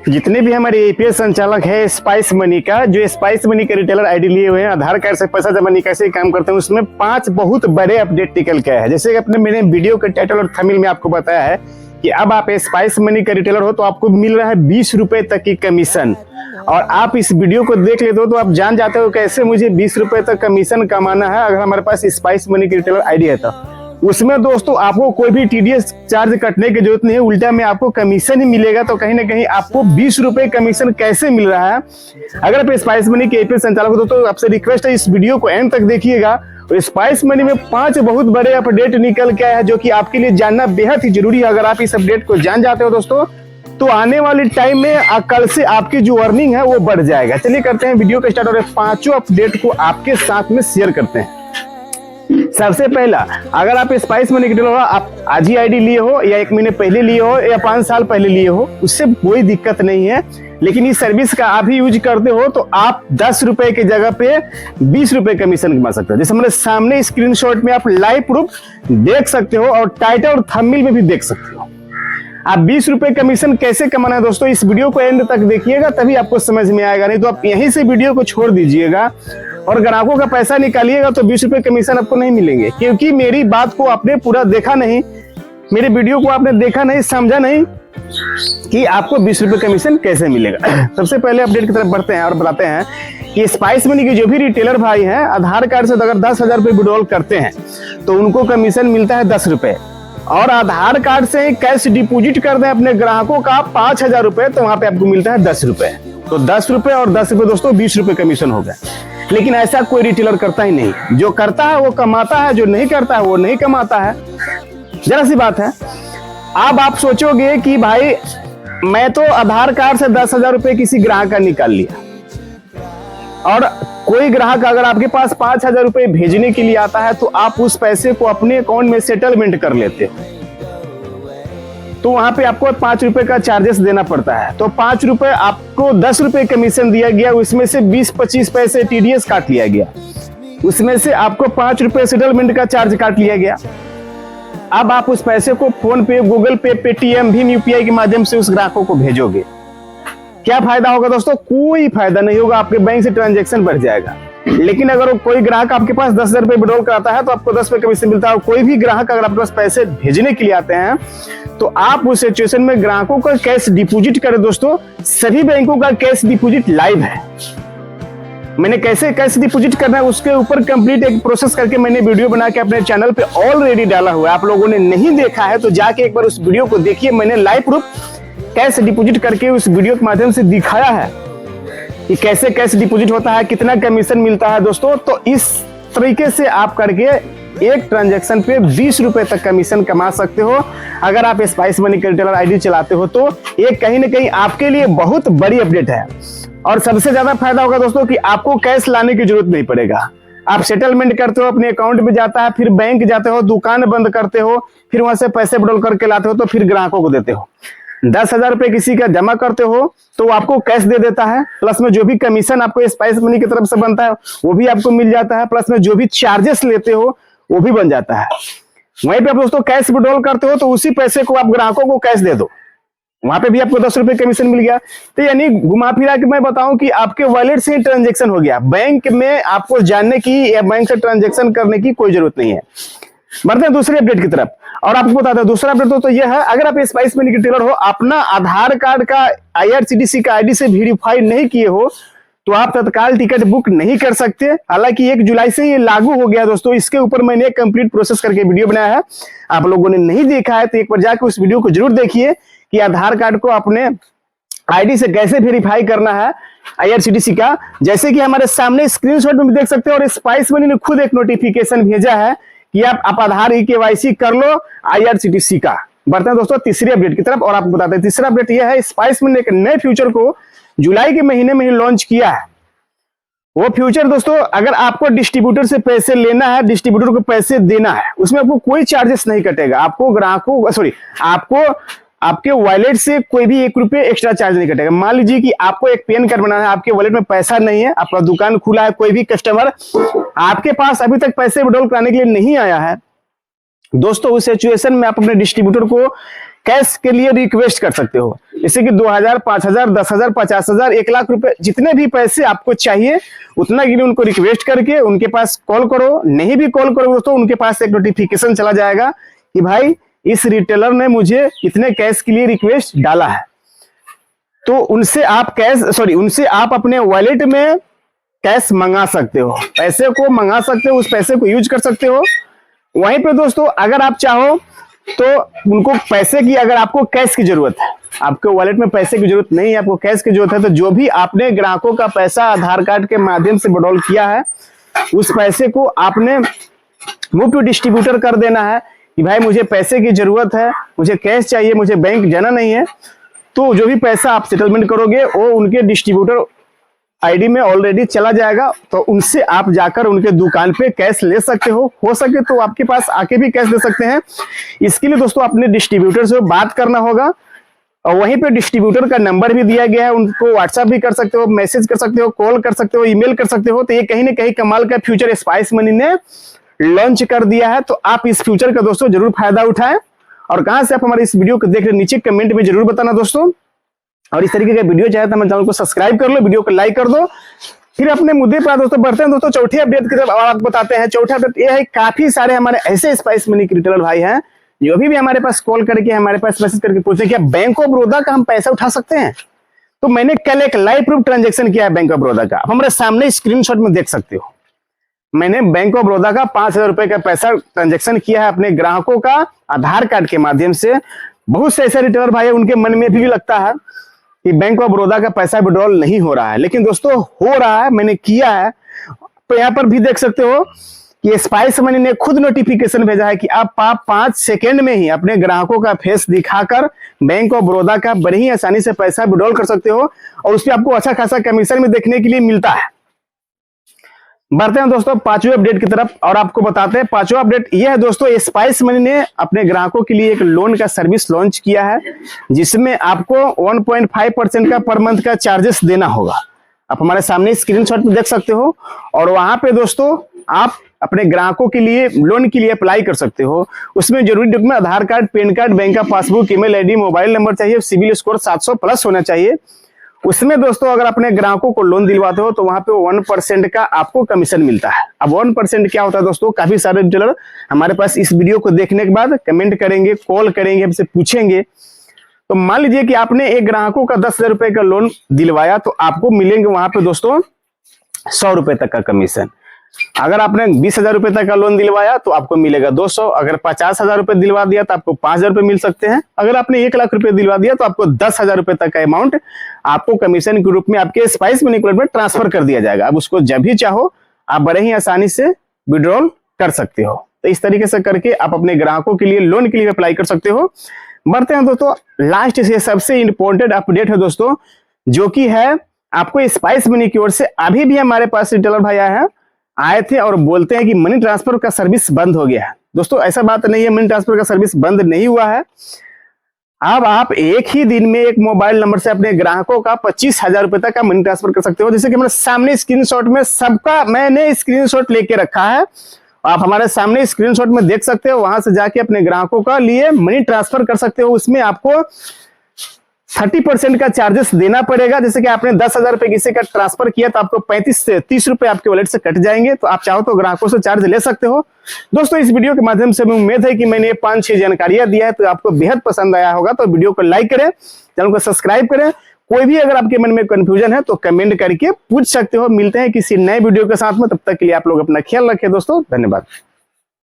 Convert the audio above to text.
जितने भी हमारे एपीएस संचालक है स्पाइस मनी का, जो स्पाइस मनी के रिटेलर आईडी लिए हुए हैं, आधार कार्ड से पैसा जमा कैसे काम करते हैं, उसमें 5 बहुत बड़े अपडेट निकल के है। जैसे कि अपने मेरे वीडियो के टाइटल और थंबनेल में आपको बताया है कि अब आप स्पाइस मनी का रिटेलर हो तो आपको मिल रहा है 20 रुपए तक की कमीशन। और आप इस वीडियो को देख लेते हो तो आप जान जाते हो कैसे मुझे 20 रुपए तक कमीशन कमाना है अगर हमारे पास स्पाइस मनी की रिटेलर आईडी है तो। उसमें दोस्तों आपको कोई भी टीडीएस चार्ज कटने की जरूरत नहीं है, उल्टा में आपको कमीशन ही मिलेगा। तो कहीं ना कहीं आपको 20 रुपए कमीशन कैसे मिल रहा है, अगर आप स्पाइस मनी के एपीएस संचालक हो तो आपसे रिक्वेस्ट है इस वीडियो को एंड तक देखिएगा। और स्पाइस मनी में 5 बहुत बड़े अपडेट निकल के आया है जो कि आपके लिए जानना बेहद ही जरूरी है। अगर आप इस अपडेट को जान जाते हो दोस्तों तो आने वाले टाइम में कल से आपकी जो अर्निंग है वो बढ़ जाएगा। चलिए करते हैं वीडियो को स्टार्ट और 5 अपडेट को आपके साथ में शेयर करते हैं। सबसे पहला, अगर आप स्पाइस मनी के रिटेलर हो, आप आज ही आईडी लिए हो या 1 महीने पहले लिए हो या 5 साल पहले लिए हो, उससे कोई दिक्कत नहीं है। लेकिन इस सर्विस का आप ही यूज करते हो तो आप 10 रुपए की जगह पे 20 रुपए कमीशन कमा सकते हो। जैसे हमारे सामने स्क्रीनशॉट में आप लाइव प्रूफ देख सकते हो और टाइटल और थंबनेल में भी देख सकते हो। आप 20 रुपए कमीशन कैसे कमाना है दोस्तों, इस वीडियो को एंड तक देखिएगा तभी आपको समझ में आएगा, नहीं तो आप यहीं से वीडियो को छोड़ दीजिएगा और ग्राहकों का पैसा निकालिएगा तो 20 रुपए कमीशन आपको नहीं मिलेंगे। क्योंकि मेरी बात को आपने पूरा देखा नहीं, मेरे वीडियो को आपने देखा नहीं, समझा नहीं कि आपको 20 रुपए कमीशन कैसे मिलेगा। सबसे पहले अपडेट की तरफ बढ़ते हैं और बताते हैं कि स्पाइस मनी के जो भी रिटेलर भाई हैं आधार कार्ड से अगर 10,000 रुपए विड्रॉल करते हैं तो उनको कमीशन मिलता है 10 रुपए। और आधार कार्ड से कैश डिपॉजिट कर दें अपने ग्राहकों का 5,000 रुपए तो वहां पे आपको मिलता है 10 रुपए। तो 10 रुपए और 10 रुपए दोस्तों 20 रुपए कमीशन हो गया। लेकिन ऐसा कोई रिटेलर करता ही नहीं, जो करता है वो कमाता है, जो नहीं करता है वो नहीं कमाता है। जरा सी बात है। अब आप सोचोगे कि भाई मैं तो आधार कार्ड से 10,000 रुपए किसी ग्राहक का निकाल लिया और कोई ग्राहक अगर आपके पास 5,000 रुपए भेजने के लिए आता है तो आप उस पैसे को अपने अकाउंट में सेटलमेंट कर लेते हो, तो वहां पे आपको 5 रुपए का चार्जेस देना पड़ता है। तो 5 रुपए आपको 10 रुपए कमीशन दिया गया, उसमें से 20-25 पैसे टीडीएस काट लिया गया, उसमें से आपको 5 रुपए सेटलमेंट का चार्ज काट लिया गया। अब आप उस पैसे को फोन पे, गूगल पे, पेटीएम, भीम यूपीआई के माध्यम से उस ग्राहकों को भेजोगे। क्या फायदा होगा दोस्तों? कोई फायदा नहीं होगा, आपके बैंक से ट्रांजैक्शन बढ़ जाएगा। लेकिन अगर कोई ग्राहक आपके पास 10,000 रुपए विड्रॉल कराता है तो आपको 10 रुपए कमीशन मिलता है। कोई भी ग्राहक अगर आपके पास पैसे भेजने के लिए आते हैं तो आप उस सिचुएशन में ग्राहकों का कैश डिपॉजिट करें। दोस्तों सभी बैंकों का कैश डिपॉजिट लाइव है, मैंने कैसे कैश डिपॉजिट करना है उसके ऊपर कंप्लीट एक प्रोसेस करके मैंने वीडियो बना के अपने चैनल पे ऑलरेडी डाला हुआ है। आप लोगों ने नहीं देखा है तो जाके एक बार उस वीडियो को देखिए। मैंने लाइव प्रूफ कैश डिपॉजिट करके उस वीडियो के माध्यम से दिखाया है कि कैसे कैश डिपॉजिट होता है, कितना कमीशन मिलता है दोस्तों। तो इस तरीके से आप करके एक ट्रांजैक्शन पे 20 रुपए तक कमीशन कमा सकते हो अगर आप स्पाइस मनी के रिटेलर आईडी चलाते हो। तो ये कहीं ना कहीं आपके लिए बहुत बड़ी अपडेट है और सबसे ज्यादा फायदा होगा दोस्तों कि आपको कैश लाने की जरूरत नहीं पड़ेगा। आप सेटलमेंट करते हो, अपने अकाउंट में जाता है, फिर बैंक जाते हो, दुकान बंद करते हो, फिर वहां से पैसे विड्रॉल करके लाते हो तो फिर ग्राहकों को देते हो। 10,000 रुपए किसी का जमा करते हो तो आपको कैश दे देता है, प्लस में जो भी कमीशन आपको स्पाइस मनी की तरफ से बनता है वो भी आपको मिल जाता है, प्लस में जो भी चार्जेस लेते हो वो भी बन जाता है। वहीं पे आप दोस्तों कैश विड्रॉल करते हो तो उसी पैसे को आप ग्राहकों को कैश दे दो, वहां पे भी आपको 10 रुपए कमीशन मिल गया। तो यानी घुमा फिरा के मैं बताऊं कि आपके वॉलेट से ही ट्रांजैक्शन हो गया, बैंक में आपको जानने की या बैंक से ट्रांजैक्शन करने की कोई जरूरत नहीं है। बढ़ते हैं दूसरे अपडेट की तरफ और आपको बता दें दूसरा अपडेट तो यह है, अगर आप स्पाइस मनी के रिटेलर हो, अपना आधार कार्ड का IRCTC का आईडी से वेरीफाई नहीं किए हो तो आप तत्काल टिकट बुक नहीं कर सकते। हालांकि 1 जुलाई से ये लागू हो गया दोस्तों, इसके ऊपर मैंने एक कंप्लीट प्रोसेस करके वीडियो बनाया है, आप लोगों ने नहीं देखा है तो एक बार जाकर उस वीडियो को जरूर देखिए कि आधार कार्ड को अपने आईडी से कैसे वेरीफाई करना है IRCTC का। जैसे कि हमारे सामने स्क्रीनशॉट में भी देख सकते हैं और स्पाइस मनी ने खुद एक नोटिफिकेशन भेजा है कि आप आधार KYC कर लो IRCTC का। बढ़ते हैं दोस्तों तीसरे अपडेट की तरफ और आपको बताते हैं तीसरा अपडेट यह है, स्पाइस मनी ने एक नए फ्यूचर को जुलाई के महीने में ही लॉन्च किया है। वो फ्यूचर दोस्तों अगर आपको डिस्ट्रीब्यूटर से पैसे लेना है, डिस्ट्रीब्यूटर को पैसे देना है, उसमें आपको कोई चार्जेस नहीं कटेगा, आपको ग्राहकों आपको आपके वॉलेट से कोई भी 1 रुपये एक्स्ट्रा चार्ज नहीं कटेगा। मान लीजिए कि आपको एक पेन कार्ड बनाना है, आपके वॉलेट में पैसा नहीं है, आपका दुकान खुला है, कोई भी कस्टमर आपके पास अभी तक पैसे विड्रॉल कराने के लिए नहीं आया है दोस्तों, उस सिचुएशन में आप अपने डिस्ट्रीब्यूटर को कैश के लिए रिक्वेस्ट कर सकते हो। जैसे कि 2000, 5000, 10,000, 50,000, 1 लाख रुपए, जितने भी पैसे आपको चाहिए उतना के लिए उनको रिक्वेस्ट करके उनके पास कॉल करो। नहीं भी कॉल करो दोस्तों, उनके पास एक नोटिफिकेशन चला जाएगा कि भाई इस रिटेलर ने मुझे इतने कैश के लिए रिक्वेस्ट डाला है, तो उनसे आप अपने वॉलेट में कैश मंगा सकते हो, पैसे को मंगा सकते हो, उस पैसे को यूज कर सकते हो। वहीं पे दोस्तों अगर आप चाहो तो उनको पैसे की, अगर आपको कैश की जरूरत है, आपके वॉलेट में पैसे की जरूरत नहीं है, आपको कैश की जरूरत है, तो जो भी आपने ग्राहकों का पैसा आधार कार्ड के माध्यम से विड्रॉल किया है उस पैसे को आपने मूव टू डिस्ट्रीब्यूटर कर देना है कि भाई मुझे पैसे की जरूरत है, मुझे कैश चाहिए, मुझे बैंक जाना नहीं है। तो जो भी पैसा आप सेटलमेंट करोगे वो उनके डिस्ट्रीब्यूटर आईडी में ऑलरेडी चला जाएगा, तो उनसे आप जाकर उनके दुकान पे कैश ले सकते हो सके तो आपके पास आके भी कैश दे सकते हैं। इसके लिए दोस्तों अपने डिस्ट्रीब्यूटर से बात करना होगा, और वहीं पे डिस्ट्रीब्यूटर का नंबर भी दिया गया है, उनको व्हाट्सएप भी कर सकते हो, मैसेज कर सकते हो, कॉल कर सकते हो, ईमेल कर सकते हो। तो ये कहीं ना कहीं कमाल का फ्यूचर स्पाइस मनी ने लॉन्च कर दिया है, तो आप इस फ्यूचर का दोस्तों जरूर फायदा उठाएं। और कहां से आप हमारे इस वीडियो को देख रहे हैं नीचे कमेंट में जरूर बताना दोस्तों। और इस तरीके का वीडियो चाहे तो हमारे चैनल को सब्सक्राइब कर लो, वीडियो को लाइक कर दो। फिर अपने मुद्दे पर दोस्तों बढ़ते हैं दोस्तों चौथे अपडेट की तरफ, और आपको बताते हैं चौथा अपडेट ये है, काफी सारे हमारे ऐसे स्पाइस मनी के रिटेलर भाई हैं जो अभी भी हमारे पास कॉल करके हमारे पास मैसेज करके पूछते हैं कि बैंक ऑफ बड़ौदा का हम पैसा उठा सकते हैं। तो मैंने कल एक लाइव प्रूफ ट्रांजेक्शन किया है बैंक ऑफ बड़ौदा का, आप हमारे सामने स्क्रीनशॉट में देख सकते हो। मैंने बैंक ऑफ बड़ौदा का 5,000 रुपए का पैसा ट्रांजेक्शन किया है अपने ग्राहकों का आधार कार्ड के माध्यम से। बहुत से ऐसे रिटेलर भाई उनके मन में भी लगता है कि बैंक ऑफ बड़ौदा का पैसा विड्रॉल नहीं हो रहा है, लेकिन दोस्तों हो रहा है, मैंने किया है। तो यहाँ पर भी देख सकते हो कि स्पाइस मनी ने खुद नोटिफिकेशन भेजा है कि आप 5 सेकेंड में ही अपने ग्राहकों का फेस दिखाकर बैंक ऑफ बड़ौदा का बड़ी ही आसानी से पैसा विड्रॉल कर सकते हो, और उसमें आपको अच्छा खासा कमीशन भी देखने के लिए मिलता है। बढ़ते हैं दोस्तों पांचवें अपडेट की तरफ, और आपको बताते हैं पांचवा अपडेट यह है दोस्तों, स्पाइस मनी ने अपने ग्राहकों के लिए एक लोन का सर्विस लॉन्च किया है, जिसमें आपको 1.5% का पर मंथ का चार्जेस देना होगा। आप हमारे सामने स्क्रीनशॉट में देख सकते हो, और वहां पे दोस्तों आप अपने ग्राहकों के लिए लोन के लिए अप्लाई कर सकते हो। उसमें जरूरी डॉक्यूमेंट आधार कार्ड, पैन कार्ड, बैंक का passbook, email ID, mobile number चाहिए, सिविल स्कोर 700 प्लस होना चाहिए। उसमें दोस्तों अगर अपने ग्राहकों को लोन दिलवाते हो तो वहां पे 1% का आपको कमीशन मिलता है। अब 1% क्या होता है दोस्तों, काफी सारे रिटेलर हमारे पास इस वीडियो को देखने के बाद कमेंट करेंगे, कॉल करेंगे, हमसे पूछेंगे। तो मान लीजिए कि आपने एक ग्राहकों का 10,000 रुपए का लोन दिलवाया, तो आपको मिलेंगे वहां पे दोस्तों 100 रुपए तक का कमीशन। अगर आपने 20,000 रुपए तक का लोन दिलवाया तो आपको मिलेगा 200। अगर 50,000 रुपए दिलवा दिया तो आपको 5,000 रुपए मिल सकते हैं। अगर आपने 1 लाख रुपए दिलवा दिया तो आपको 10,000 रुपए तक का अमाउंट आपको कमीशन के रूप में आपके स्पाइस मनी वॉलेट में ट्रांसफर कर दिया जाएगा। अब उसको जब भी चाहो आप बड़े ही आसानी से विड्रॉल कर सकते हो। तो इस तरीके से करके आप अपने ग्राहकों के लिए लोन के लिए अप्लाई कर सकते हो। बढ़ते हैं दोस्तों लास्ट से सबसे इंपॉर्टेंट अपडेट है दोस्तों, जो कि है आपको स्पाइस मनी की ओर से अभी भी हमारे पास रिटेलर भाई आए थे और बोलते हैं कि मनी ट्रांसफर का सर्विस बंद हो गया है। दोस्तों ऐसा बात नहीं है, मनी ट्रांसफर का सर्विस बंद नहीं हुआ है। अब आप एक ही दिन में एक मोबाइल नंबर से अपने ग्राहकों का 25,000 रुपए तक का मनी ट्रांसफर कर सकते हो। जैसे कि हमारे सामने स्क्रीनशॉट में सबका मैंने स्क्रीनशॉट लेके रखा है, आप हमारे सामने स्क्रीनशॉट में देख सकते हो। वहां से जाके अपने ग्राहकों का लिए मनी ट्रांसफर कर सकते हो। उसमें आपको 30% का चार्जेस देना पड़ेगा। जैसे कि आपने 10,000 रुपए किसी का ट्रांसफर किया तो आपको 35 से 30 रुपए आपके वॉलेट से कट जाएंगे। तो आप चाहो तो ग्राहकों से चार्ज ले सकते हो। दोस्तों इस वीडियो के माध्यम से मैं उम्मीद है कि मैंने 5-6 जानकारियां दिया है तो आपको बेहद पसंद आया होगा। तो वीडियो को लाइक करें, चैनल को सब्सक्राइब करें। कोई भी अगर आपके मन में कंफ्यूजन है तो कमेंट करके पूछ सकते हो। मिलते हैं किसी नए वीडियो के साथ में, तब तक के लिए आप लोग अपना ख्याल रखें दोस्तों। धन्यवाद।